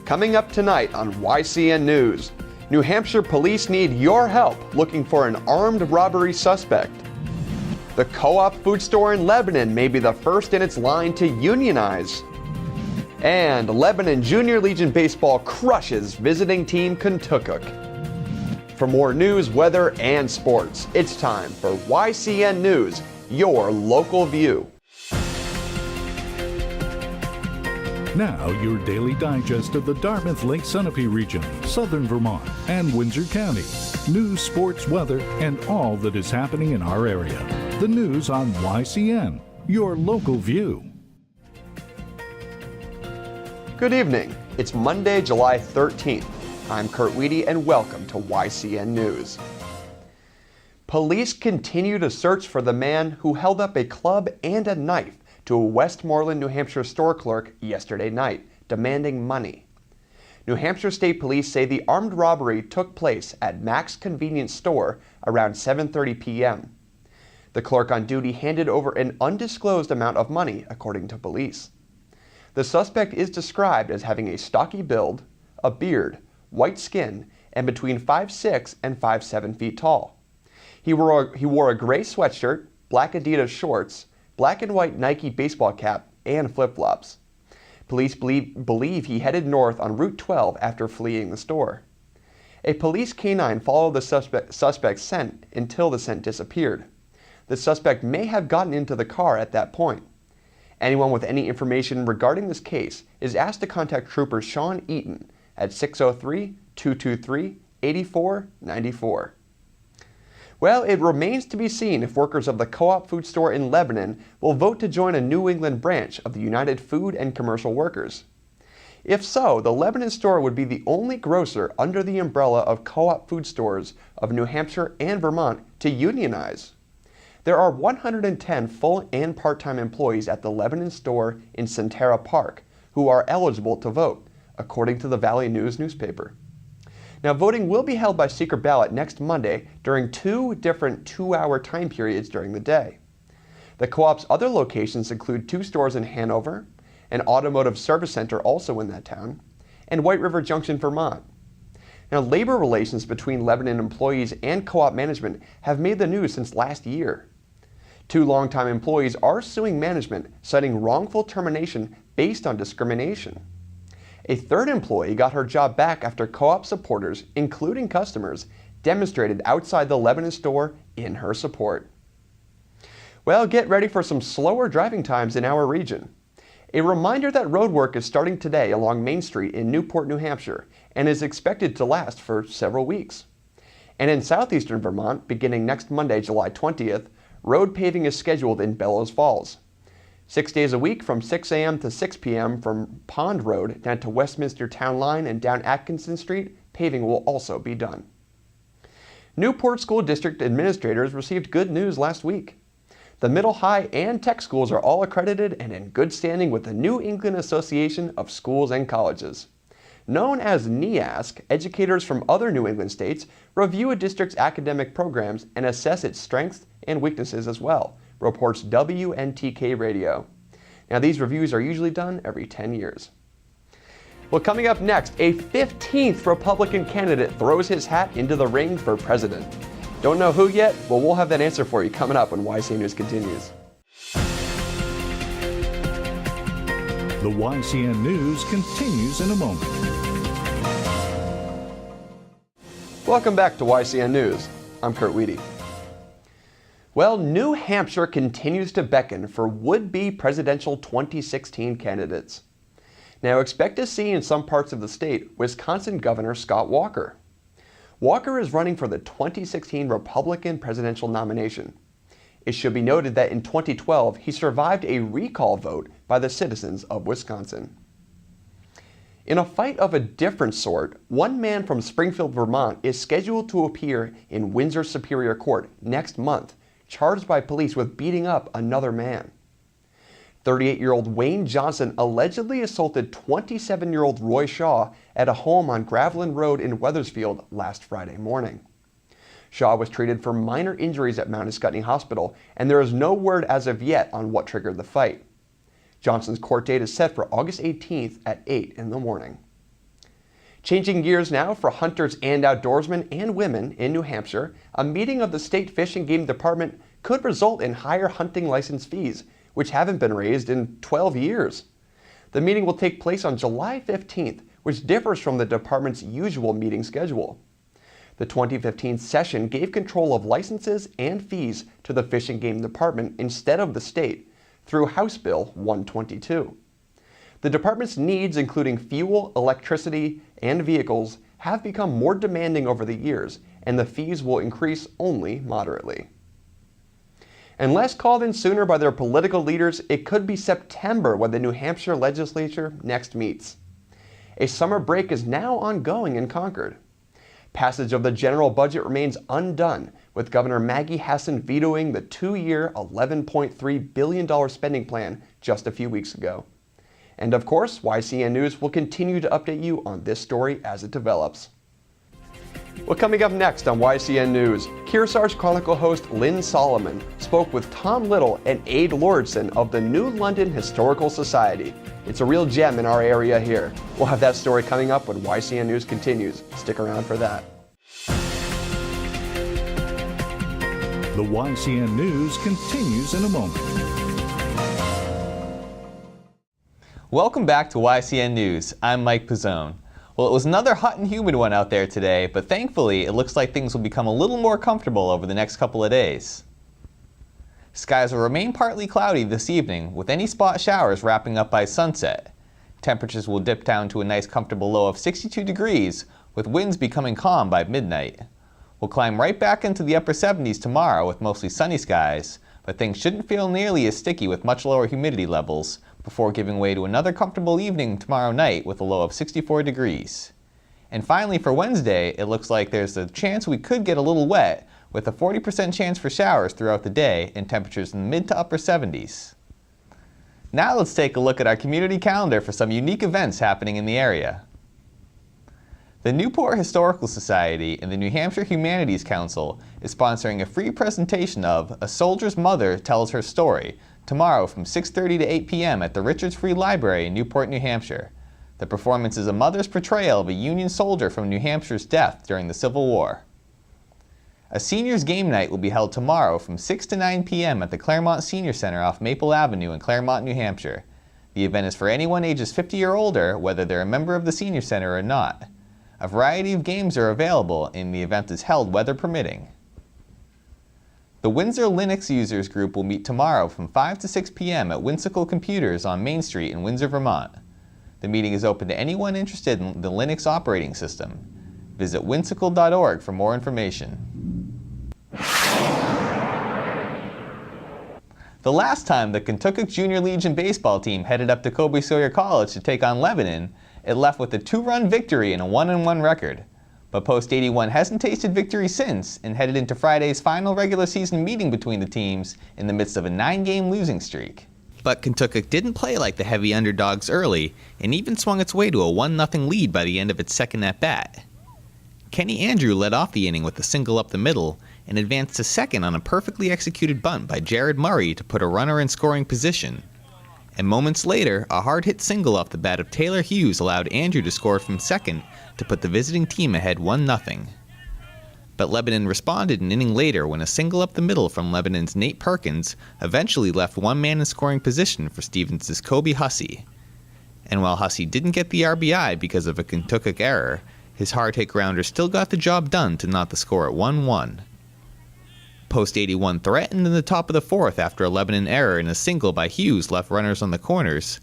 Coming up tonight on YCN News, New Hampshire police need your help looking for an armed robbery suspect. The co-op food store in Lebanon may be the first in its line to unionize. And Lebanon Junior Legion Baseball crushes visiting team Kentucky. For more news, weather, and sports, it's time for YCN News, your local view. Now, your daily digest of the Dartmouth Lake Sunapee region, southern Vermont, and Windsor County. News, sports, weather, and all that is happening in our area. The news on YCN, your local view. Good evening. It's Monday, July 13th. I'm Kurt Weedy, and welcome to YCN News. Police continue to search for the man who held up a club and a knife to a Westmoreland, New Hampshire store clerk yesterday night, demanding money. New Hampshire State Police say the armed robbery took place at Mac's convenience store around 7:30 p.m. The clerk on duty handed over an undisclosed amount of money, according to police. The suspect is described as having a stocky build, a beard, white skin, and between 5'6" and 5'7" feet tall. He wore a gray sweatshirt, black Adidas shorts, black and white Nike baseball cap, and flip-flops. Police believe he headed north on Route 12 after fleeing the store. A police canine followed the suspect's scent until the scent disappeared. The suspect may have gotten into the car at that point. Anyone with any information regarding this case is asked to contact Trooper Sean Eaton at 603-223-8494. Well, it remains to be seen if workers of the co-op food store in Lebanon will vote to join a New England branch of the United Food and Commercial Workers. If so, the Lebanon store would be the only grocer under the umbrella of co-op food stores of New Hampshire and Vermont to unionize. There are 110 full and part-time employees at the Lebanon store in Centera Park who are eligible to vote, according to the Valley News newspaper. Now, voting will be held by secret ballot next Monday during two different 2-hour time periods during the day. The co-op's other locations include 2 stores in Hanover, an automotive service center also in that town, and White River Junction, Vermont. Now, labor relations between Lebanon employees and co-op management have made the news since last year. 2 longtime employees are suing management, citing wrongful termination based on discrimination. A 3rd employee got her job back after co-op supporters, including customers, demonstrated outside the Lebanon store in her support. Well, get ready for some slower driving times in our region. A reminder that road work is starting today along Main Street in Newport, New Hampshire, and is expected to last for several weeks. And in southeastern Vermont, beginning next Monday, July 20th, road paving is scheduled in Bellows Falls. 6 days a week from 6 a.m. to 6 p.m. from Pond Road down to Westminster Town Line and down Atkinson Street, paving will also be done. Newport School District administrators received good news last week. The middle, high, and tech schools are all accredited and in good standing with the New England Association of Schools and Colleges. Known as NEASC, educators from other New England states review a district's academic programs and assess its strengths and weaknesses as well, reports WNTK Radio. Now, these reviews are usually done every 10 years. Well, coming up next, a 15th Republican candidate throws his hat into the ring for president. Don't know who yet? Well, we'll have that answer for you coming up when YCN News continues. The YCN News continues in a moment. Welcome back to YCN News. I'm Kurt Weedy. Well, New Hampshire continues to beckon for would-be presidential 2016 candidates. Now, expect to see in some parts of the state Wisconsin Governor Scott Walker. Walker is running for the 2016 Republican presidential nomination. It should be noted that in 2012, he survived a recall vote by the citizens of Wisconsin. In a fight of a different sort, one man from Springfield, Vermont is scheduled to appear in Windsor Superior Court next month, charged by police with beating up another man. 38-year-old Wayne Johnson allegedly assaulted 27-year-old Roy Shaw at a home on Gravelin Road in Wethersfield last Friday morning. Shaw was treated for minor injuries at Mount Scottney Hospital, and there is no word as of yet on what triggered the fight. Johnson's court date is set for August 18th at 8 in the morning. Changing gears now for hunters and outdoorsmen and women in New Hampshire, a meeting of the State Fish and Game Department could result in higher hunting license fees, which haven't been raised in 12 years. The meeting will take place on July 15th, which differs from the department's usual meeting schedule. The 2015 session gave control of licenses and fees to the Fish and Game Department instead of the state through House Bill 122. The department's needs, including fuel, electricity, and vehicles, have become more demanding over the years, and the fees will increase only moderately. Unless called in sooner by their political leaders, it could be September when the New Hampshire legislature next meets. A summer break is now ongoing in Concord. Passage of the general budget remains undone, with Governor Maggie Hassan vetoing the two-year $11.3 billion spending plan just a few weeks ago. And of course, YCN News will continue to update you on this story as it develops. Well, coming up next on YCN News, Kearsarge Chronicle host Lynn Solomon spoke with Tom Little and Aid Lordson of the New London Historical Society. It's a real gem in our area here. We'll have that story coming up when YCN News continues. Stick around for that. The YCN News continues in a moment. Welcome back to YCN News. I'm Mike Pizzone. Well, it was another hot and humid one out there today, but thankfully it looks like things will become a little more comfortable over the next couple of days. Skies will remain partly cloudy this evening, with any spot showers wrapping up by sunset. Temperatures will dip down to a nice comfortable low of 62 degrees, with winds becoming calm by midnight. We'll climb right back into the upper 70s tomorrow with mostly sunny skies, but things shouldn't feel nearly as sticky with much lower humidity levels, before giving way to another comfortable evening tomorrow night with a low of 64 degrees. And finally for Wednesday, it looks like there's a chance we could get a little wet, with a 40% chance for showers throughout the day and temperatures in the mid to upper 70s. Now let's take a look at our community calendar for some unique events happening in the area. The Newport Historical Society and the New Hampshire Humanities Council is sponsoring a free presentation of A Soldier's Mother Tells Her Story tomorrow from 6:30 to 8 p.m. at the Richards Free Library in Newport, New Hampshire. The performance is a mother's portrayal of a Union soldier from New Hampshire's death during the Civil War. A seniors game night will be held tomorrow from 6 to 9 p.m. at the Claremont Senior Center off Maple Avenue in Claremont, New Hampshire. The event is for anyone ages 50 or older, whether they're a member of the Senior Center or not. A variety of games are available and the event is held weather permitting. The Windsor Linux Users Group will meet tomorrow from 5 to 6 p.m. at Whimsical Computers on Main Street in Windsor, Vermont. The meeting is open to anyone interested in the Linux operating system. Visit whimsical.org for more information. The last time the Kentucky Junior Legion baseball team headed up to Colby Sawyer College to take on Lebanon, it left with a 2-run victory and a 1-1 record. But Post 81 hasn't tasted victory since and headed into Friday's final regular season meeting between the teams in the midst of a 9-game losing streak. But Kentucky didn't play like the heavy underdogs early and even swung its way to a 1-0 lead by the end of its second at-bat. Kenny Andrew led off the inning with a single up the middle and advanced to second on a perfectly executed bunt by Jared Murray to put a runner in scoring position. And moments later, a hard-hit single off the bat of Taylor Hughes allowed Andrew to score from second to put the visiting team ahead 1-0. But Lebanon responded an inning later when a single up the middle from Lebanon's Nate Perkins eventually left one man in scoring position for Stevens' Kobe Hussey. And while Hussey didn't get the RBI because of a Kentucky error, his hard-hit grounder still got the job done to knot the score at 1-1. Post 81 threatened in the top of the fourth after a Lebanon error and a single by Hughes left runners on the corners,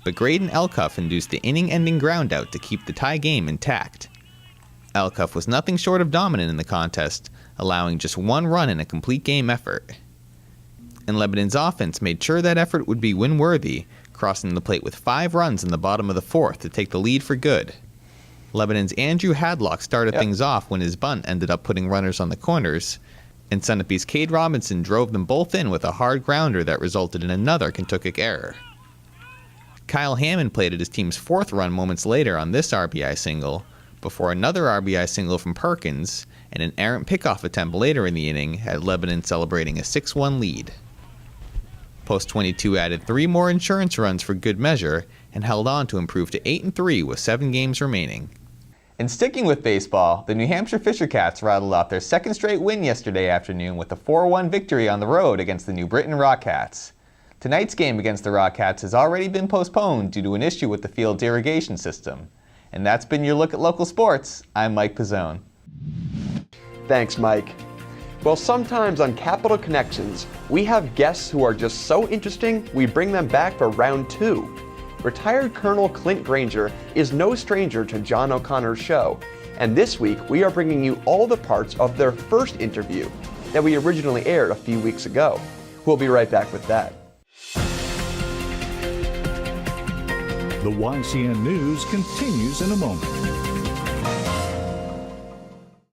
but Graydon Elcuff induced the inning-ending groundout to keep the tie game intact. Elcuff was nothing short of dominant in the contest, allowing just one run in a complete game effort. And Lebanon's offense made sure that effort would be win-worthy, crossing the plate with 5 runs in the bottom of the fourth to take the lead for good. Lebanon's Andrew Hadlock started things off when his bunt ended up putting runners on the corners, and Sunapee's Cade Robinson drove them both in with a hard grounder that resulted in another Kentucky error. Kyle Hammond plated his team's 4th run moments later on this RBI single, before another RBI single from Perkins and an errant pickoff attempt later in the inning had Lebanon celebrating a 6-1 lead. Post 22 added 3 more insurance runs for good measure and held on to improve to 8-3 with 7 games remaining. And sticking with baseball, the New Hampshire Fisher Cats rattled off their second straight win yesterday afternoon with a 4-1 victory on the road against the New Britain Rockcats. Tonight's game against the Rockcats has already been postponed due to an issue with the field's irrigation system. And that's been your look at local sports. I'm Mike Pizzone. Thanks, Mike. Well, sometimes on Capital Connections, we have guests who are just so interesting, we bring them back for round 2. Retired Colonel Clint Granger is no stranger to John O'Connor's show, and this week we are bringing you all the parts of their first interview that we originally aired a few weeks ago. We'll be right back with that. The YCN News continues in a moment.